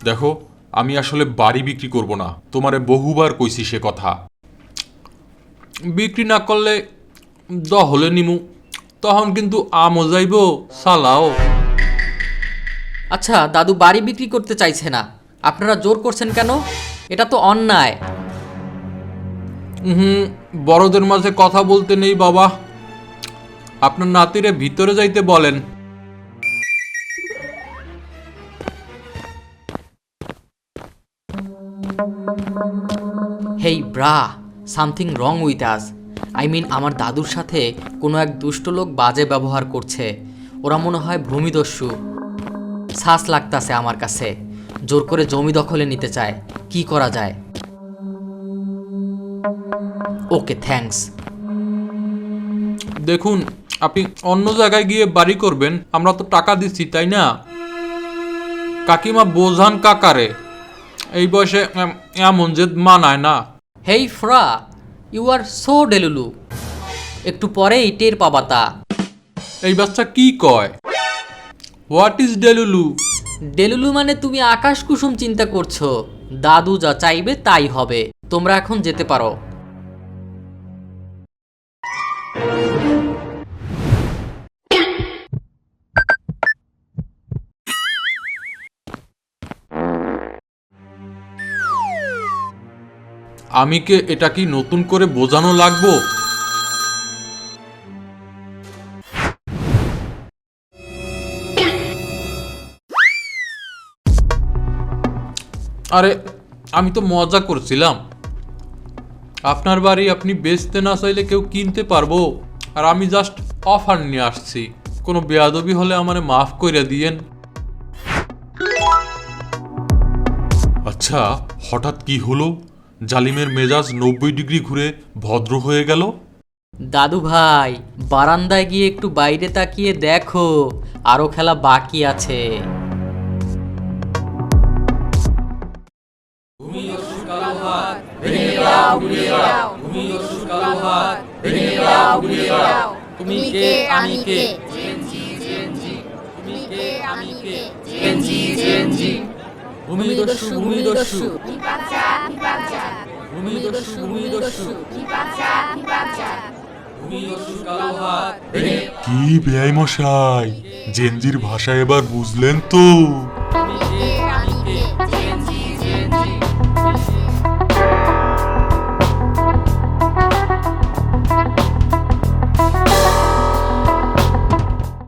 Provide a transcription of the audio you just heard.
দেখো, আমি আসলে বাড়ি বিক্রি করব না, তোমারে বহুবার কইছি সে কথা। বিক্রি না করলে দহলে নিমু, তখন কিন্তু আমও যাইব সালাও। আচ্ছা, দাদু বাড়ি বিক্রি করতে চাইছে না, আপনারা জোর করছেন কেন? এটা তো অন্যায়। বড়দের মাঝে কথা বলতে নেই বাবা, আপনার নাতিরে ভিতরে যাইতে বলেন। Hey bro, something wrong with us. I mean, আমার দাদুর সাথে কোনো এক দুষ্ট লোক বাজে ব্যবহার করছে। ওরা মনে হয় ভূমিদস্যু। শ্বাস লাগতাছে আমার কাছে, জোর করে জমি দখলে নিতে চায়। কি করা যায়? ওকে, থ্যাঙ্কস। দেখুন, আপনি অন্য জায়গায় গিয়ে বাড়ি করবেন, আমরা তো টাকা দিচ্ছি তাই না? কাকিমা বোঝান কাকারে, এই বয়সে এমন জেদ মানায় না। হেই ফ্রা, ইউ আর সো ডেলুলু। একটু পরেই টের পাবা তা। এই বাচ্চা কি কয়? What is delulu? ডেলুলু মানে তুমি আকাশ কুসুম চিন্তা করছো। দাদু যা চাইবে তাই হবে। তোমরা এখন যেতে পারো। আমি কে, এটা কি নতুন করে বোঝানো লাগবো? আরে, আমি তো মজা করছিলাম। আপনার বাড়ি আপনি বেচতে না চাইলে কেউ কিনতে পারবো, আর আমি জাস্ট অফার নিয়ে আসছি। কোনো বেয়াদবি হলে আমারে মাফ করে দিয়েন। আচ্ছা, হঠাৎ কি হলো? জালিমের মেজাজ 90 ডিগ্রি ঘুরে ভদ্র হয়ে গেল। দাদু ভাই, বারান্দায় গিয়ে একটু বাইরে তাকিয়ে দেখো, আরো খেলা বাকি আছে। তুমি কে, আমি কে? ভূমিদস্যু, ভূমিদস্যু, কি বেয়াই মশাই, জেনজির ভাষা এবার বুঝলেন তো?